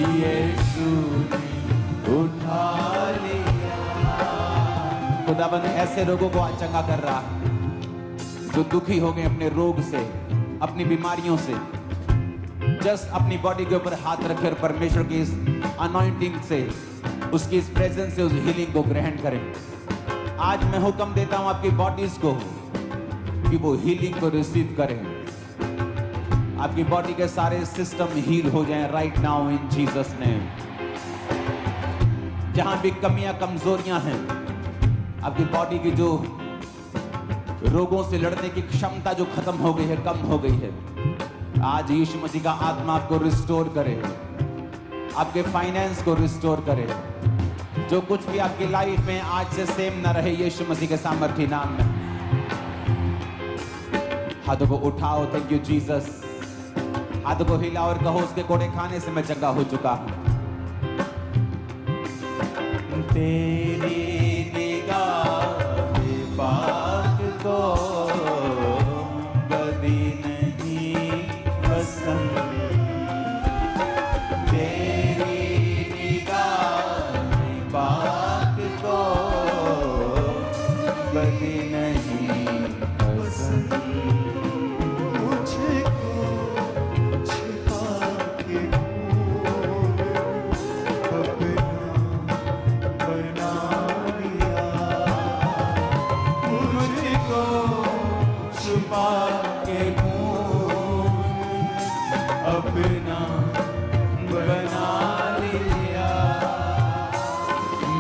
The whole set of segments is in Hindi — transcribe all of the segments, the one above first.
यीशु ने उठा लिया। खुदाबंद ऐसे लोगों को आज चंगा कर रहा है जो दुखी हो गए अपने रोग से, अपनी बीमारियों से। जस्ट अपनी बॉडी के ऊपर हाथ रखे और परमेश्वर की इस अनॉइंटिंग से, उसकी इस प्रेजेंस से उस हीलिंग को ग्रहण करें। आज मैं हुक्म देता हूं आपकी बॉडीज को कि वो हीलिंग को रिसीव करें। आपकी बॉडी के सारे सिस्टम हील हो जाएं right now in Jesus name. जहां भी कमियां कमजोरियां हैं, आपकी बॉडी की जो रोगों से लड़ने की क्षमता जो खत्म हो गई है, कम हो गई है, आज यीशु मसीह का आत्मा आपको रिस्टोर करे, आपके फाइनेंस को रिस्टोर करे। जो कुछ भी आपकी लाइफ में आज से सेम ना रहे, यीशु मसीह के सामर्थ्य नाम में। हाथों को उठाओ, थैंक यू जीसस। हाथों को हिलाओ और कहो, उसके कोड़े खाने से मैं चंगा हो चुका हूं। तेरी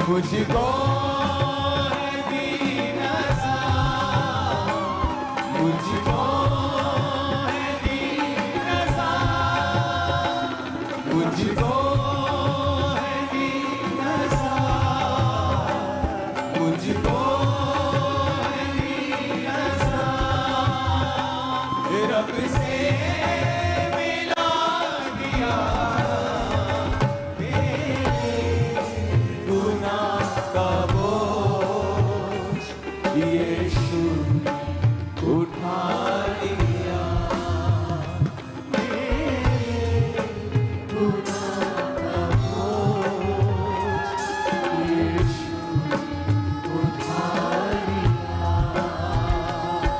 मुझको है दीनसा, मुझको है दीनसा, मुझको है दीनसा, मुझको है दीनसा। रब से मिला दिया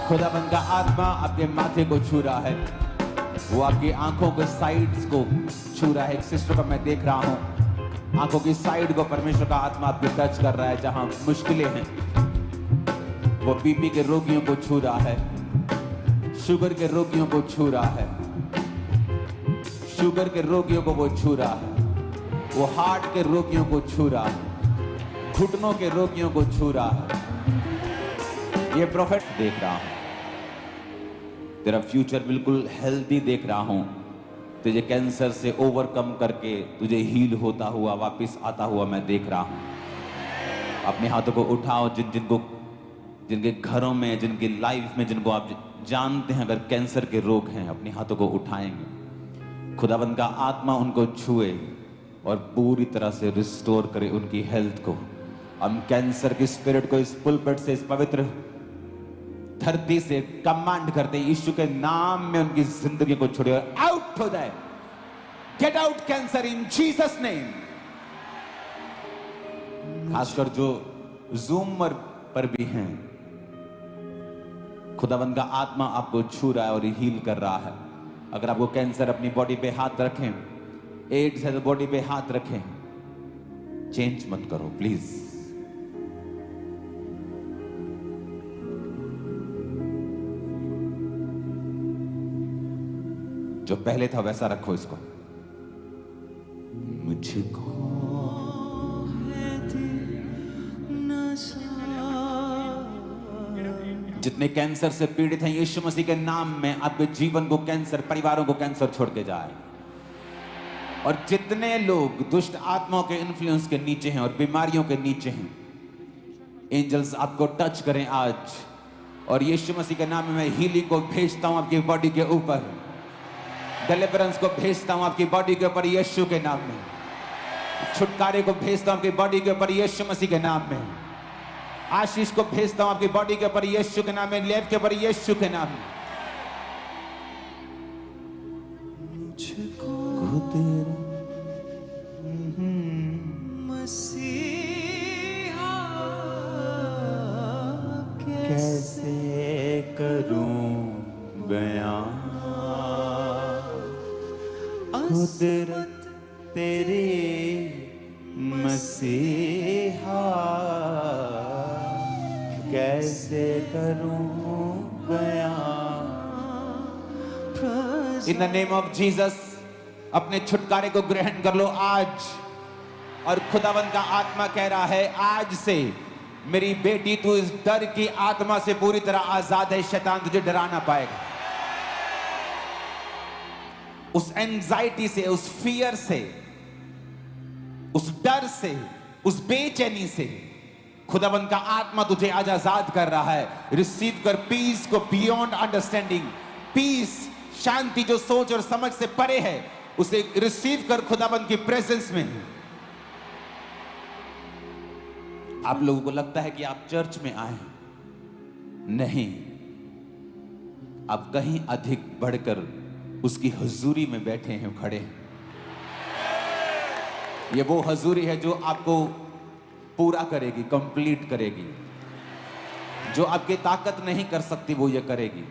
खुदाबंद का आत्मा आपके माथे को छू रहा है, वो आपकी आंखों के साइड्स को छू रहा है। एक सिस्टर को मैं देख रहा हूं, आंखों की साइड को परमेश्वर का आत्मा आपके टच कर रहा है। जहां मुश्किलें हैं, वो बीपी के रोगियों को छू रहा है, शुगर के रोगियों को छू रहा है, शुगर के रोगियों को वो छू रहा है, वो हार्ट के रोगियों को छू रहा है, घुटनों के रोगियों को छू रहा है। ये प्रोफेट देख रहा हूं, तेरा फ्यूचर बिल्कुल हेल्दी देख रहा हूं। तुझे कैंसर से ओवरकम करके तुझे हील होता हुआ वापस आता हुआ मैं देख रहा हूं। अपने हाथों को उठाओ, जिनके घरों में, जिनकी लाइफ में, जिनको आप जानते हैं अगर कैंसर के रोग हैं, अपने हाथों को उठाएंगे। खुदावंद का आत्मा उनको छुए और पूरी तरह से रिस्टोर करे उनकी हेल्थ को। हम कैंसर की स्पिरिट को इस पुलपिट से, इस पवित्र धरती से कमांड करते हैं, यीशु के नाम में उनकी जिंदगी को छोड़े और आउट हो जाए। Get out cancer in Jesus name. खासकर जो जूम पर भी हैं, खुदावंद का आत्मा आपको छू रहा है और हील कर रहा है। अगर आपको कैंसर, अपनी बॉडी पे हाथ रखें, एड्स है तो बॉडी पे हाथ रखें, चेंज मत करो प्लीज। जो पहले था वैसा रखो इसको। मुझको जितने कैंसर से पीड़ित हैं, यीशु मसीह के नाम में आपके जीवन को कैंसर, परिवारों को कैंसर छोड़ के जाए। और जितने लोग दुष्ट आत्माओं के इन्फ्लुएंस के नीचे हैं और बीमारियों के नीचे हैं, एंजल्स आपको टच करें आज। और यीशु मसीह के नाम में मैं हीलिंग को भेजता हूं आपकी बॉडी के ऊपर, डिलीवरेंस को भेजता हूं आपकी बॉडी के ऊपर यीशु के नाम में, छुटकारे को भेजता हूं आपकी बॉडी के ऊपर यीशु मसीह के नाम में, आशीष को भेजता हूं आपकी बॉडी के ऊपर यीशु के नाम में, लेब के ऊपर यीशु के नाम में। मुझको तेरा कुदरत तेरी मसीहा, कैसे करूं बयां। इन द नेम ऑफ जीसस अपने छुटकारे को ग्रहण कर लो आज। और खुदावंद का आत्मा कह रहा है आज से मेरी बेटी तू इस डर की आत्मा से पूरी तरह आजाद है। शैतान तुझे डरा ना पाएगा। उस एंजाइटी से, उस फियर से, उस डर से, उस बेचैनी से खुदावंद का आत्मा तुझे आज आजाद कर रहा है। रिसीव कर पीस को बियॉन्ड अंडरस्टैंडिंग। पीस, शांति जो सोच और समझ से परे है, उसे रिसीव कर खुदावंद की प्रेजेंस में। आप लोगों को लगता है कि आप चर्च में आए, नहीं, आप कहीं अधिक बढ़कर उसकी हुजूरी में बैठे हैं, खड़े हैं। ये वो हुजूरी है जो आपको पूरा करेगी, कंप्लीट करेगी। जो आपकी ताकत नहीं कर सकती वो ये करेगी।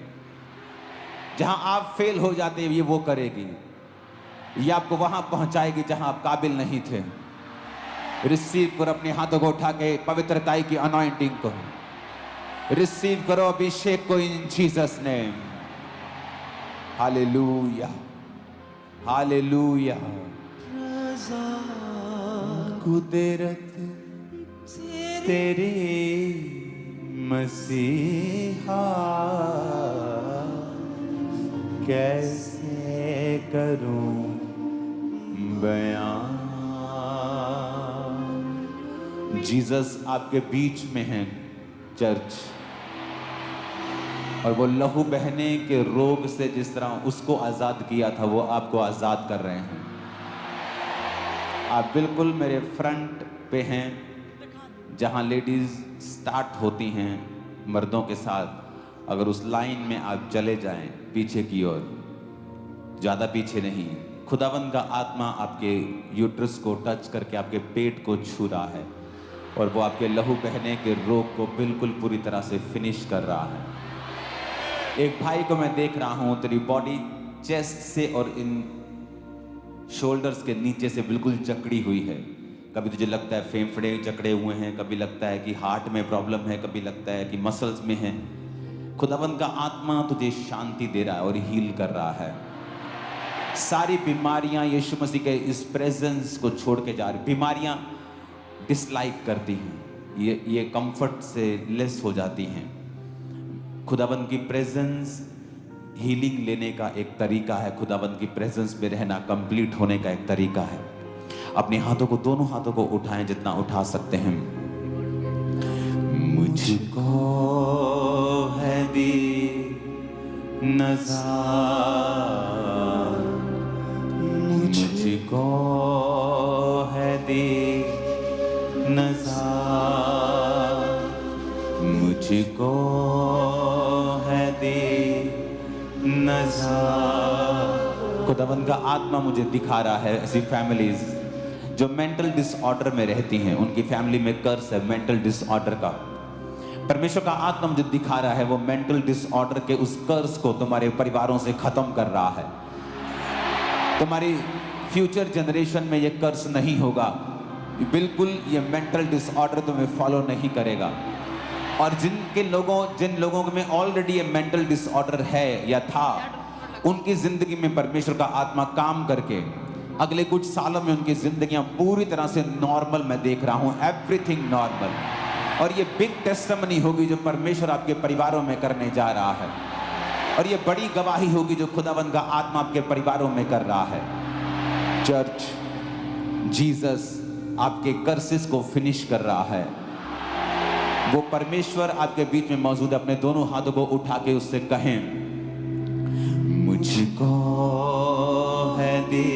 जहां आप फेल हो जाते ये वो करेगी। ये आपको वहां पहुंचाएगी जहां आप काबिल नहीं थे। रिसीव करो अपने हाथों को उठा के पवित्रताई की अनॉइंटिंग को। रिसीव करो अभिषेक को इन जीसस नेम। Hallelujah, hallelujah. कुदरत तेरी मसीहा, कैसे करूं बयां। जीसस आपके बीच में है चर्च, और वो लहू बहने के रोग से जिस तरह उसको आजाद किया था वो आपको आजाद कर रहे हैं। आप बिल्कुल मेरे फ्रंट पे हैं, जहां लेडीज स्टार्ट होती हैं मर्दों के साथ। अगर उस लाइन में आप चले जाएं पीछे की ओर, ज्यादा पीछे नहीं, खुदावंद का आत्मा आपके यूट्रस को टच करके आपके पेट को छू रहा है और वो आपके लहू बहने के रोग को बिल्कुल पूरी तरह से फिनिश कर रहा है। एक भाई को मैं देख रहा हूं, तेरी बॉडी चेस्ट से और इन शोल्डर्स के नीचे से बिल्कुल जकड़ी हुई है। कभी तुझे लगता है फेफड़े जकड़े हुए हैं, कभी लगता है कि हार्ट में प्रॉब्लम है, कभी लगता है कि मसल्स में है। खुदावंद का आत्मा तुझे शांति दे रहा है और हील कर रहा है। सारी बीमारियां यीशु मसीह के इस प्रेजेंस को छोड़ के जा रही। बीमारियां डिसलाइक करती हैं, ये कंफर्ट से लेस हो जाती हैं। खुदावंद की प्रेजेंस हीलिंग लेने का एक तरीका है। खुदावंद की प्रेजेंस में रहना कंप्लीट होने का एक तरीका है। अपने हाथों को, दोनों हाथों को उठाएं जितना उठा सकते हैं। मुझको है दी नज़ार, मुझको है दी नज़ार, मुझको है दी नज़ार। खुदावंद का आत्मा मुझे दिखा रहा है ऐसी फैमिलीज जो मेंटल डिसऑर्डर में रहती हैं, उनकी फैमिली में कर्स है मेंटल डिसऑर्डर का। परमेश्वर का आत्मा मुझे दिखा रहा है वो मेंटल डिसऑर्डर के उस कर्स को तुम्हारे परिवारों से खत्म कर रहा है। तुम्हारी फ्यूचर जनरेशन में ये कर्स नहीं होगा। बिल्कुल ये मेंटल डिसऑर्डर तुम्हें फॉलो नहीं करेगा। और जिन लोगों में ऑलरेडी ये मेंटल डिसऑर्डर है या था, उनकी जिंदगी में परमेश्वर का आत्मा काम करके अगले कुछ सालों में उनकी जिंदगियां पूरी तरह से नॉर्मल मैं देख रहा हूं, एवरीथिंग नॉर्मल। और ये बिग टेस्टिमनी होगी जो परमेश्वर आपके परिवारों में करने जा रहा है। और ये बड़ी गवाही होगी जो खुदावंद का आत्मा आपके परिवारों में कर रहा है। चर्च, जीसस आपके कर्सेस को फिनिश कर रहा है। वो परमेश्वर आपके बीच में मौजूद है। अपने दोनों हाथों को उठा के उससे कहें, मुझको है दी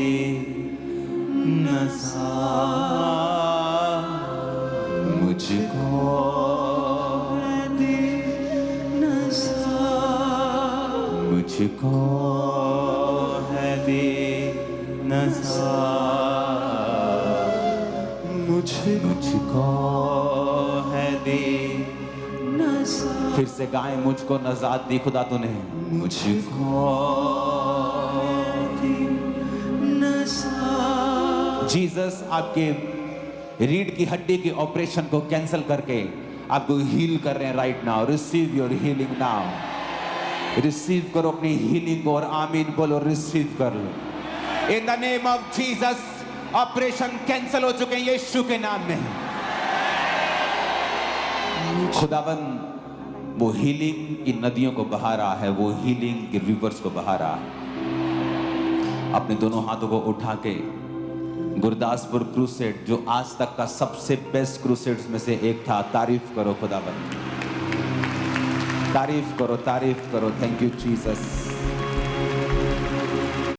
नज़ार, मुझको है दी नज़ार, मुझको है दी नज़ार, मुझको है दी नज़ार। फिर से गाएं, मुझको नजात दी खुदा तूने, मुझको दी जीसस आपके रीढ़ की हड्डी के ऑपरेशन को कैंसिल करके आपको हील कर रहे हैं right now. Receive your healing now. Receive करो अपनी हीलिंग को और आमीन बोलो, रिसीव कर लो in the name of Jesus. Operation cancel हो चुके हैं यीशु के नाम में। खुदावन वो हीलिंग की नदियों को बहा रहा है, वो हीलिंग की रिवर्स को बहा रहा है। अपने दोनों हाथों को उठा के गुरदासपुर क्रूसेड जो आज तक का सबसे बेस्ट क्रूसेड्स में से एक था, तारीफ करो खुदावन, तारीफ करो, तारीफ करो। Thank you Jesus.